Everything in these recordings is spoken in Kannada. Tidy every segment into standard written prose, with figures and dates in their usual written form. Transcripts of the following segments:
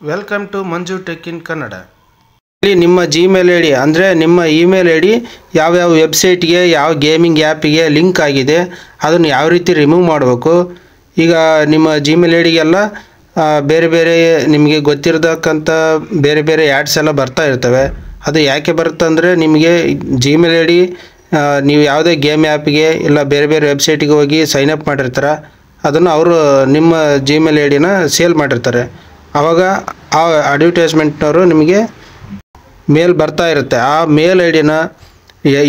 Welcome to Manju tech in Kannada. ಇಲ್ಲಿ ನಿಮ್ಮ ಜಿಮೇಲ್ ಐ ಡಿ ಅಂದರೆ ನಿಮ್ಮ ಇಮೇಲ್ ಐ ಡಿ ಯಾವ್ಯಾವ ವೆಬ್ಸೈಟ್ಗೆ ಯಾವ ಗೇಮಿಂಗ್ ಆ್ಯಪಿಗೆ ಲಿಂಕ್ ಆಗಿದೆ ಅದನ್ನು ಯಾವ ರೀತಿ ರಿಮೂವ್ ಮಾಡಬೇಕು. ಈಗ ನಿಮ್ಮ ಜಿಮೇಲ್ ಐ ಡಿಗೆಲ್ಲ ಬೇರೆ ಬೇರೆ ನಿಮಗೆ ಗೊತ್ತಿರತಕ್ಕಂಥ ಬೇರೆ ಬೇರೆ ಆ್ಯಡ್ಸ್ ಎಲ್ಲ ಬರ್ತಾ ಇರ್ತವೆ. ಅದು ಯಾಕೆ ಬರುತ್ತೆ ಅಂದರೆ ನಿಮಗೆ ಜಿಮೇಲ್ ಐ ಡಿ ನೀವು ಯಾವುದೇ ಗೇಮ್ ಆ್ಯಪಿಗೆ ಇಲ್ಲ ಬೇರೆ ಬೇರೆ ವೆಬ್ಸೈಟಿಗೆ ಹೋಗಿ ಸೈನಪ್ ಮಾಡಿರ್ತಾರೆ, ಅದನ್ನು ಅವರು ನಿಮ್ಮ ಜಿಮೇಲ್ ಐ ಡಿನ ಸೇಲ್ ಮಾಡಿರ್ತಾರೆ. ಆವಾಗ ಆ ಅಡ್ವರ್ಟೈಸ್ಮೆಂಟ್ನವರು ನಿಮಗೆ ಮೇಲ್ ಬರ್ತಾ ಇರುತ್ತೆ. ಆ ಮೇಲ್ ಐ ಡಿನ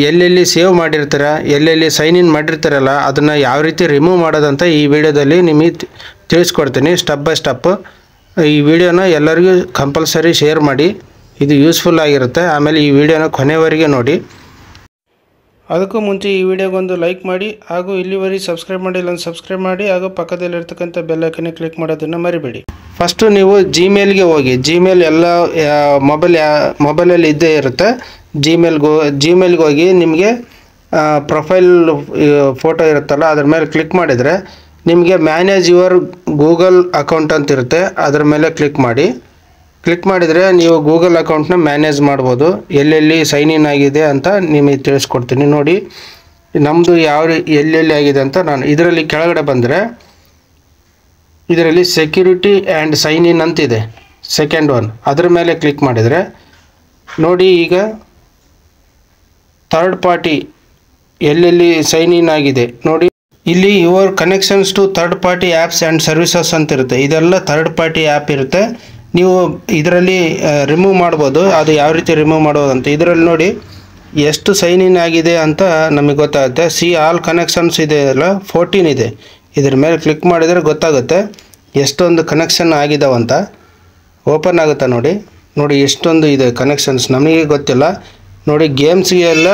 ಎಲ್ಲೆಲ್ಲಿ ಸೇವ್ ಮಾಡಿರ್ತೀರ, ಎಲ್ಲೆಲ್ಲಿ ಸೈನ್ ಇನ್ ಮಾಡಿರ್ತೀರಲ್ಲ ಅದನ್ನು ಯಾವ ರೀತಿ ರಿಮೂವ್ ಮಾಡೋದಂತ ಈ ವಿಡಿಯೋದಲ್ಲಿ ನಿಮಗೆ ತಿಳಿಸ್ಕೊಡ್ತೀನಿ ಸ್ಟೆಪ್ ಬೈ ಸ್ಟೆಪ್. ಈ ವಿಡಿಯೋನ ಎಲ್ಲರಿಗೂ ಕಂಪಲ್ಸರಿ ಶೇರ್ ಮಾಡಿ, ಇದು ಯೂಸ್ಫುಲ್ ಆಗಿರುತ್ತೆ. ಆಮೇಲೆ ಈ ವಿಡಿಯೋನ ಕೊನೆವರೆಗೆ ನೋಡಿ. ಅದಕ್ಕೂ ಮುಂಚೆ ಈ ವಿಡಿಯೋಗೊಂದು ಲೈಕ್ ಮಾಡಿ ಹಾಗೂ ಇಲ್ಲಿವರೆಗೆ ಸಬ್ಸ್ಕ್ರೈಬ್ ಮಾಡಿಲ್ಲ ಅಂತ ಸಬ್ಸ್ಕ್ರೈಬ್ ಮಾಡಿ ಹಾಗೂ ಪಕ್ಕದಲ್ಲಿರ್ತಕ್ಕಂಥ ಬೆಲ್ ಐಕನ್ ಕ್ಲಿಕ್ ಮಾಡೋದನ್ನು ಮರಿಬೇಡಿ. ಫಸ್ಟು ನೀವು ಜಿಮೇಲ್ಗೆ ಹೋಗಿ. ಜಿಮೇಲ್ ಎಲ್ಲ ಮೊಬೈಲಲ್ಲಿ ಇದ್ದೇ ಇರುತ್ತೆ. ಜಿಮೇಲ್ಗೆ ಹೋಗಿ ನಿಮಗೆ ಪ್ರೊಫೈಲ್ ಫೋಟೋ ಇರುತ್ತಲ್ಲ ಅದ್ರ ಮೇಲೆ ಕ್ಲಿಕ್ ಮಾಡಿದರೆ ನಿಮಗೆ ಮ್ಯಾನೇಜ್ ಯುವರ್ ಗೂಗಲ್ ಅಕೌಂಟ್ ಅಂತ ಇರುತ್ತೆ, ಅದ್ರ ಮೇಲೆ ಕ್ಲಿಕ್ ಮಾಡಿ. ಕ್ಲಿಕ್ ಮಾಡಿದರೆ ನೀವು ಗೂಗಲ್ ಅಕೌಂಟ್ನ ಮ್ಯಾನೇಜ್ ಮಾಡ್ಬೋದು. ಎಲ್ಲೆಲ್ಲಿ ಸೈನ್ ಇನ್ ಆಗಿದೆ ಅಂತ ನಿಮಗೆ ತಿಳಿಸ್ಕೊಡ್ತೀನಿ ನೋಡಿ. ನಮ್ಮದು ಎಲ್ಲೆಲ್ಲಿ ಆಗಿದೆ ಅಂತ ನಾನು ಇದರಲ್ಲಿ ಕೆಳಗಡೆ ಬಂದರೆ ಇದರಲ್ಲಿ ಸೆಕ್ಯೂರಿಟಿ ಆ್ಯಂಡ್ ಸೈನ್ ಇನ್ ಅಂತಿದೆ, ಸೆಕೆಂಡ್ ಒನ್. ಅದ್ರ ಮೇಲೆ ಕ್ಲಿಕ್ ಮಾಡಿದರೆ ನೋಡಿ, ಈಗ ಥರ್ಡ್ ಪಾರ್ಟಿ ಎಲ್ಲೆಲ್ಲಿ ಸೈನ್ ಇನ್ ಆಗಿದೆ ನೋಡಿ. ಇಲ್ಲಿ your connections to third party apps and services ಅಂತ ಇರುತ್ತೆ. ಇದೆಲ್ಲ ಥರ್ಡ್ ಪಾರ್ಟಿ ಆ್ಯಪ್ ಇರುತ್ತೆ. ನೀವು ಇದರಲ್ಲಿ ರಿಮೂವ್ ಮಾಡ್ಬೋದು. ಅದು ಯಾವ ರೀತಿ ರಿಮೂವ್ ಮಾಡೋದು ಅಂತ ಇದರಲ್ಲಿ ನೋಡಿ ಎಷ್ಟು ಸೈನ್ ಇನ್ ಆಗಿದೆ ಅಂತ ನಮಗೆ ಗೊತ್ತಾಗುತ್ತೆ. ಸಿ ಆಲ್ ಕನೆಕ್ಷನ್ಸ್ ಇದೆ ಅಲ್ಲ, 14 ಇದೆ. ಇದ್ರ ಮೇಲೆ ಕ್ಲಿಕ್ ಮಾಡಿದರೆ ಗೊತ್ತಾಗುತ್ತೆ ಎಷ್ಟೊಂದು ಕನೆಕ್ಷನ್ ಆಗಿದಾವಂತ. ಓಪನ್ ಆಗುತ್ತೆ ನೋಡಿ ಎಷ್ಟೊಂದು ಇದೆ ಕನೆಕ್ಷನ್ಸ್, ನಮಗೆ ಗೊತ್ತಿಲ್ಲ ನೋಡಿ. ಗೇಮ್ಸ್ಗೆ ಎಲ್ಲ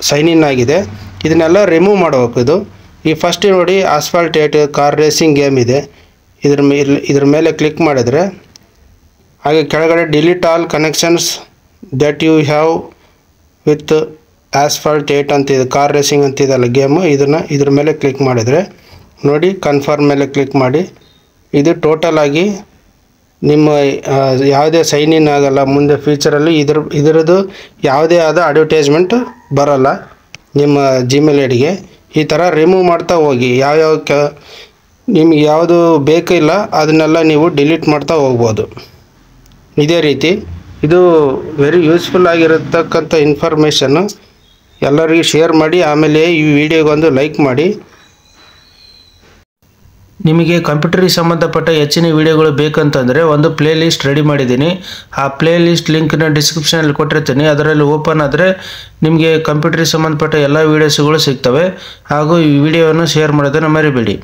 ಸೈನ್ ಇನ್ ಆಗಿದೆ, ಇದನ್ನೆಲ್ಲ ರಿಮೂವ್ ಮಾಡಬೇಕು. ಇದು ಈ ಫಸ್ಟ್ ನೋಡಿ ಆಸ್ಫಾಲ್ಟ್ 8 ಕಾರ್ ರೇಸಿಂಗ್ ಗೇಮ್ ಇದೆ. ಇದ್ರ ಮೇಲೆ ಕ್ಲಿಕ್ ಮಾಡಿದರೆ ಹಾಗೆ ಕೆಳಗಡೆ delete all connections that you have with Asphalt 8 ಅಂತಿದೆ, ಕಾರ್ ರೇಸಿಂಗ್ ಅಂತಿದೆಲ್ಲ ಗೇಮು. ಇದ್ರ ಮೇಲೆ ಕ್ಲಿಕ್ ಮಾಡಿದರೆ ನೋಡಿ ಕನ್ಫರ್ಮ್ ಮೇಲೆ ಕ್ಲಿಕ್ ಮಾಡಿ. ಇದು ಟೋಟಲ್ ಆಗಿ ನಿಮ್ಮ ಯಾವುದೇ ಸೈನ್ ಇನ್ ಆಗಲ್ಲ ಮುಂದೆ ಫ್ಯೂಚರಲ್ಲಿ. ಇದರದ್ದು ಯಾವುದೇ ಆದ ಅಡ್ವರ್ಟೈಸ್ಮೆಂಟ್ ಬರೋಲ್ಲ ನಿಮ್ಮ ಜಿಮೇಲ್ ಐ ಡಿಗೆ. ಈ ಥರ ರಿಮೂವ್ ಮಾಡ್ತಾ ಹೋಗಿ. ನಿಮ್ಗೆ ಯಾವುದು ಬೇಕಿಲ್ಲ ಅದನ್ನೆಲ್ಲ ನೀವು ಡಿಲೀಟ್ ಮಾಡ್ತಾ ಹೋಗ್ಬೋದು. ಇದೇ ರೀತಿ ಇದು ವೆರಿ ಯೂಸ್ಫುಲ್ ಆಗಿರತಕ್ಕಂಥ ಇನ್ಫಾರ್ಮೇಷನ್ನು ಎಲ್ಲರಿಗೂ ಶೇರ್ ಮಾಡಿ. ಆಮೇಲೆ ಈ ವಿಡಿಯೋಗೊಂದು ಲೈಕ್ ಮಾಡಿ. ನಿಮಗೆ ಕಂಪ್ಯೂಟರಿಗೆ ಸಂಬಂಧಪಟ್ಟ ಹೆಚ್ಚಿನ ವಿಡಿಯೋಗಳು ಬೇಕಂತಂದರೆ ಒಂದು ಪ್ಲೇ ಲಿಸ್ಟ್ ರೆಡಿ ಮಾಡಿದ್ದೀನಿ. ಆ ಪ್ಲೇ ಲಿಸ್ಟ್ ಲಿಂಕ್ನ ಡಿಸ್ಕ್ರಿಪ್ಷನಲ್ಲಿ ಕೊಟ್ಟಿರ್ತೀನಿ. ಅದರಲ್ಲಿ ಓಪನ್ ಆದರೆ ನಿಮಗೆ ಕಂಪ್ಯೂಟರಿಗೆ ಸಂಬಂಧಪಟ್ಟ ಎಲ್ಲ ವೀಡಿಯೋಸ್ಗಳು ಸಿಗ್ತವೆ. ಹಾಗೂ ಈ ವಿಡಿಯೋವನ್ನು ಶೇರ್ ಮಾಡೋದನ್ನು ಮರಿಬೇಡಿ.